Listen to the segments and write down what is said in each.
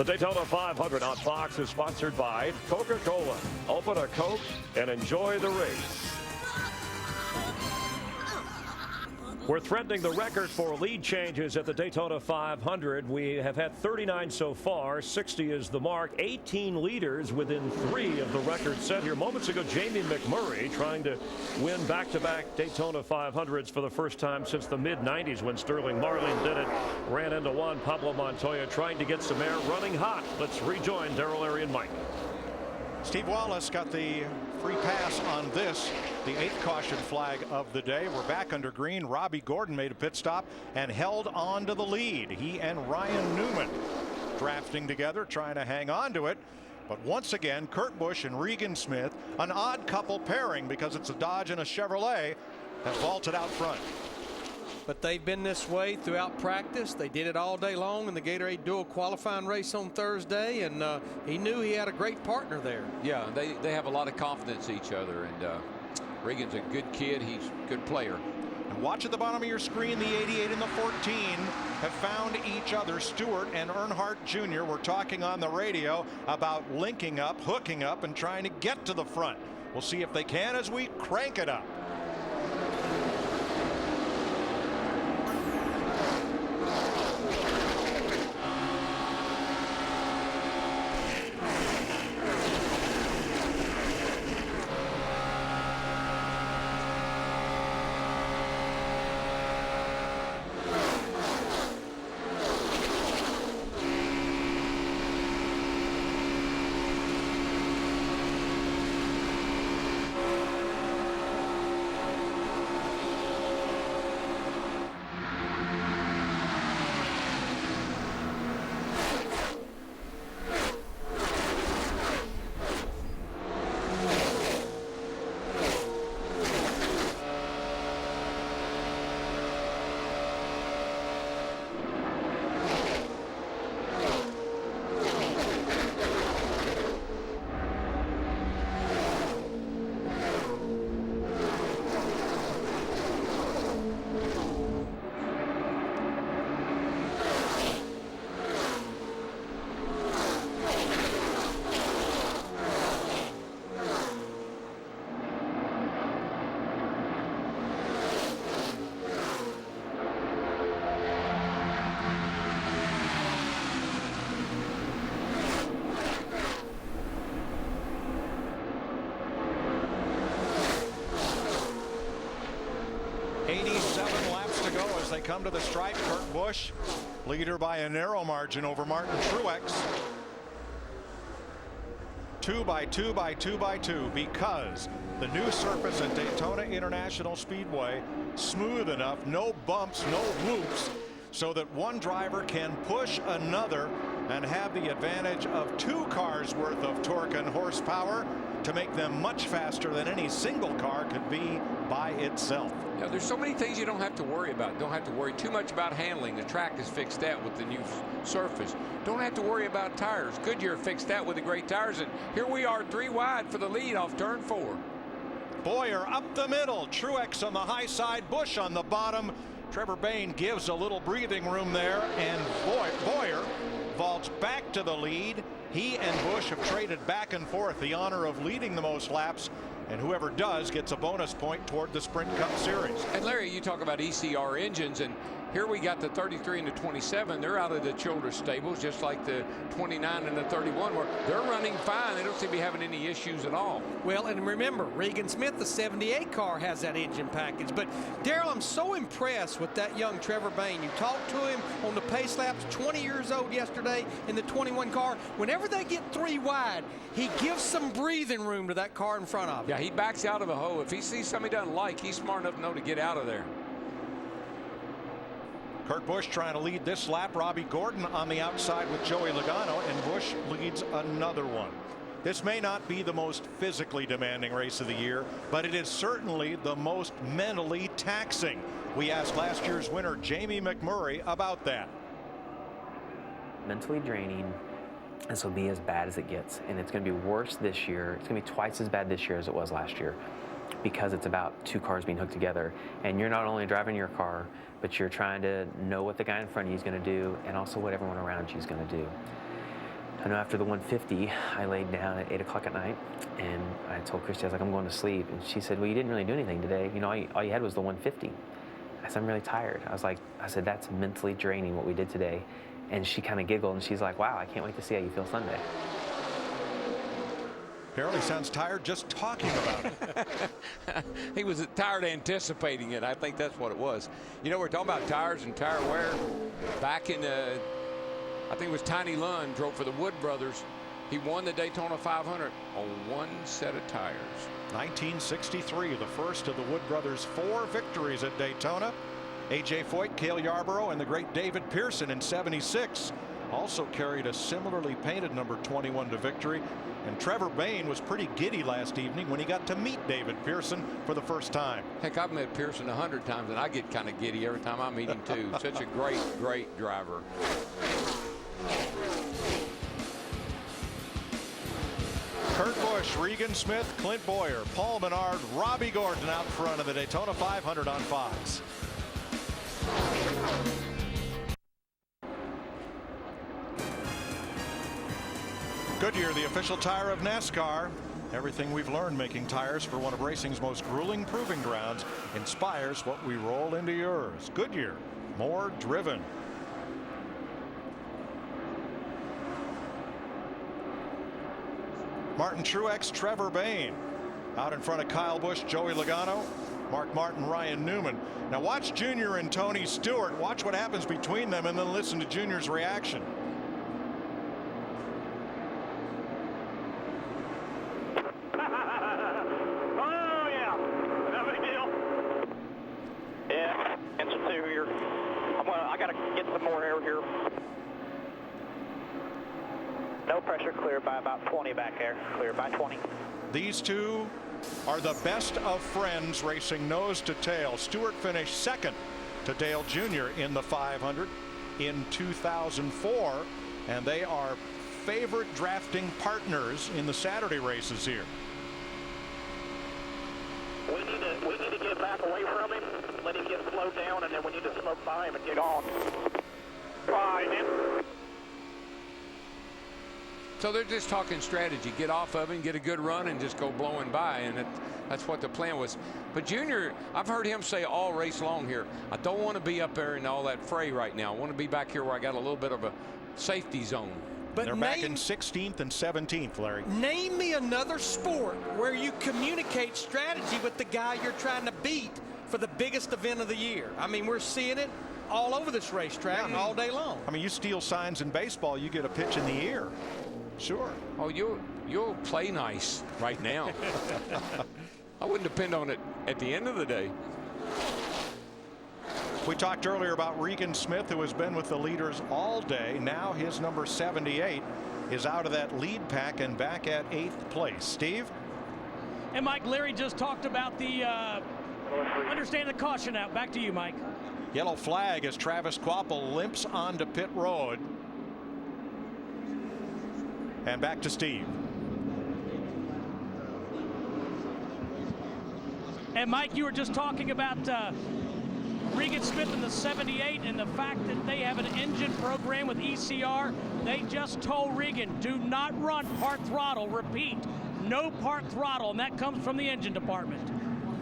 The Daytona 500 on Fox is sponsored by Coca-Cola. Open a Coke and enjoy the race. We're threatening the record for lead changes at the Daytona 500. We have had 39 so far. 60 is the mark. 18 leaders within 3 of the record set here. Moments ago, Jamie McMurray trying to win back-to-back Daytona 500s for the first time since the mid-90s when Sterling Marlin did it. Ran into one. Pablo Montoya trying to get some air, running hot. Let's rejoin Darrell, Larry, and Mike. Steve Wallace got the free pass on this, the 8th caution flag of the day. We're back under green. Robbie Gordon made a pit stop and held on to the lead. He and Ryan Newman drafting together, trying to hang on to it. But once again, Kurt Busch and Regan Smith, an odd couple pairing because it's a Dodge and a Chevrolet, have vaulted out front. But they've been this way throughout practice. They did it all day long in the Gatorade Dual qualifying race on Thursday, and he knew he had a great partner there. Yeah, they have a lot of confidence in each other, and Regan's a good kid. He's a good player. And watch at the bottom of your screen, the 88 and the 14 have found each other. Stewart and Earnhardt Jr. were talking on the radio about linking up, hooking up, and trying to get to the front. We'll see if they can as we crank it up. They come to the stripe. Kurt Busch, leader by a narrow margin over Martin Truex. 2 by 2 by 2 by 2 because the new surface at Daytona International Speedway smooth enough, no bumps, no whoops, so that one driver can push another and have the advantage of 2 cars worth of torque and horsepower to make them much faster than any single car could be by itself. Yeah, there's so many things you don't have to worry about. Don't have to worry too much about handling. The track has fixed that with the new surface. Don't have to worry about tires. Goodyear fixed that with the great tires. And here we are 3 wide for the lead off turn 4. Bowyer up the middle. Truex on the high side. Busch on the bottom. Trevor Bayne gives a little breathing room there, and Bowyer vaults back to the lead. He and Busch have traded back and forth the honor of leading the most laps, and whoever does gets a bonus point toward the Sprint Cup Series. And Larry, you talk about ECR engines, and here we got the 33 and the 27. They're out of the Childress stables, just like the 29 and the 31, where they're running fine. They don't seem to be having any issues at all. Well, and remember, Regan Smith, the 78 car, has that engine package. But Darrell, I'm so impressed with that young Trevor Bayne. You talked to him on the pace laps, 20 years old yesterday in the 21 car. Whenever they get 3 wide, he gives some breathing room to that car in front of him. Yeah, he backs out of a hole. If he sees something he doesn't like, he's smart enough to know to get out of there. Kurt Busch trying to lead this lap. Robbie Gordon on the outside with Joey Logano, and Busch leads another one. This may not be the most physically demanding race of the year, but it is certainly the most mentally taxing. We asked last year's winner Jamie McMurray about that. Mentally draining. This will be as bad as it gets, and it's going to be worse this year. It's going to be twice as bad this year as it was last year, because it's about 2 cars being hooked together, and you're not only driving your car, but you're trying to know what the guy in front of you is going to do and also what everyone around you is going to do. I know after the 150, I laid down at 8 o'clock at night, and I told Christy, I was like, I'm going to sleep. And she said, well, you didn't really do anything today. You know, all you had was the 150. I said, I'm really tired. I said, that's mentally draining what we did today. And she kind of giggled, and she's like, wow, I can't wait to see how you feel Sunday. Apparently sounds tired just talking about it. He was tired anticipating it. I think that's what it was. You know, we're talking about tires and tire wear. Back in I think it was Tiny Lund drove for the Wood Brothers. He won the Daytona 500 on one set of tires. 1963, the first of the Wood Brothers' 4 victories at Daytona. A.J. Foyt, Cale Yarborough, and the great David Pearson in '76 also carried a similarly painted number 21 to victory. And Trevor Bayne was pretty giddy last evening when he got to meet David Pearson for the first time. Heck, I've met Pearson 100 times, and I get kind of giddy every time I meet him, too. Such a great driver. Kurt Busch, Regan Smith, Clint Boyer, Paul Menard, Robbie Gordon out front of the Daytona 500 on Fox. Goodyear, the official tire of NASCAR. Everything we've learned making tires for one of racing's most grueling proving grounds inspires what we roll into yours. Goodyear, more driven. Martin Truex, Trevor Bayne out in front of Kyle Busch, Joey Logano, Mark Martin, Ryan Newman. Now watch Junior and Tony Stewart. Watch what happens between them and then listen to Junior's reaction. Oh yeah, no big deal. Yeah, answer two here. I gotta get some more air here. No pressure, clear by about 20 back there. Clear by 20. These two are the best of friends racing nose to tail. Stewart finished second to Dale Jr. in the 500 in 2004, and they are favorite drafting partners in the Saturday races here. We need to get back away from him, let him get slowed down, and then we need to smoke by him and get on. Bye, man. So they're just talking strategy. Get off of him, get a good run, and just go blowing by. And that's what the plan was. But Junior, I've heard him say all race long here, I don't want to be up there in all that fray right now. I want to be back here where I got a little bit of a safety zone. But they're back in 16th and 17th, Larry. Name me another sport where you communicate strategy with the guy you're trying to beat for the biggest event of the year. I mean, we're seeing it all over this racetrack all day long. I mean, you steal signs in baseball, you get a pitch in the ear. Sure. Oh, you'll play nice right now. I wouldn't depend on it at the end of the day. We talked earlier about Regan Smith, who has been with the leaders all day. Now his number 78 is out of that lead pack and back at 8th place. Steve? And Mike, Larry just talked about the understand the caution out. Back to you, Mike. Yellow flag as Travis Kvapil limps onto pit road. And back to Steve. And Mike, you were just talking about Regan Smith in the 78 and the fact that they have an engine program with ECR. They just told Regan, do not run part throttle. Repeat, no part throttle, and that comes from the engine department.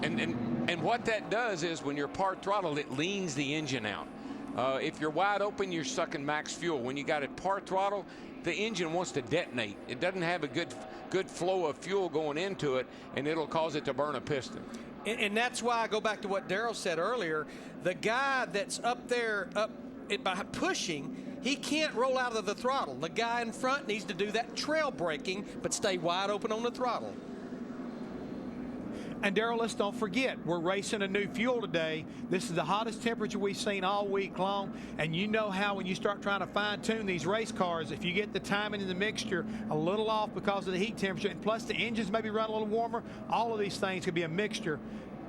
And what that does is when you're part throttle, it leans the engine out. If you're wide open, you're sucking max fuel. When you got it part throttle, the engine wants to detonate. It doesn't have a good flow of fuel going into it, and it'll cause it to burn a piston. And that's why I go back to what Darrell said earlier. The guy that's up there by pushing, he can't roll out of the throttle. The guy in front needs to do that trail braking, but stay wide open on the throttle. And Darrell, let's don't forget, we're racing a new fuel today. This is the hottest temperature we've seen all week long. And you know how when you start trying to fine tune these race cars, if you get the timing in the mixture a little off because of the heat temperature, and plus the engines maybe run a little warmer, all of these things could be a mixture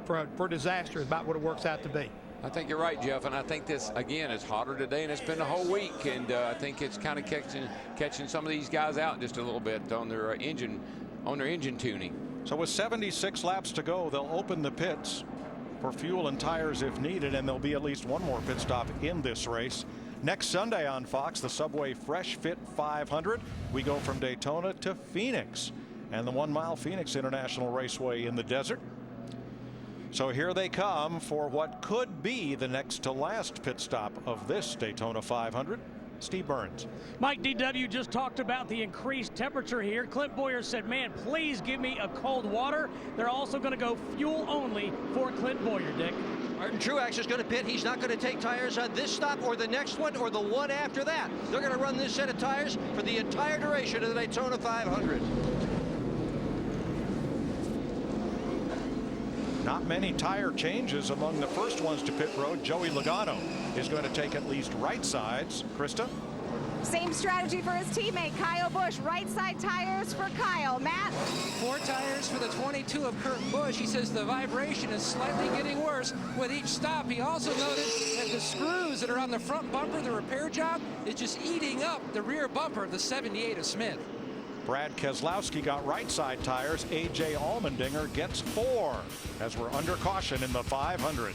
for disaster is about what it works out to be. I think you're right, Jeff, and I think this, again, is hotter today, and it's been the whole week, and I think it's kind of catching some of these guys out just a little bit on their engine tuning. So with 76 laps to go, they'll open the pits for fuel and tires if needed, and there'll be at least one more pit stop in this race. Next Sunday on Fox, the Subway Fresh Fit 500. We go from Daytona to Phoenix and the 1 mile Phoenix International Raceway in the desert. So here they come for what could be the next to last pit stop of this Daytona 500. Steve Burns. Mike, DW just talked about the increased temperature here. Clint Boyer said, man, please give me a cold water. They're also going to go fuel only for Clint Boyer, Dick. Martin Truex is going to pit. He's not going to take tires on this stop or the next one or the one after that. They're going to run this set of tires for the entire duration of the Daytona 500. Not many tire changes among the first ones to pit road. Joey Logano is going to take at least right sides. Krista? Same strategy for his teammate Kyle Busch. Right side tires for Kyle. Matt? 4 tires for the 22 of Kurt Busch. He says the vibration is slightly getting worse with each stop. He also noted that the screws that are on the front bumper, the repair job, is just eating up the rear bumper of the 78 of Smith. Brad Keselowski got right side tires. A.J. Allmendinger gets 4 as we're under caution in the 500.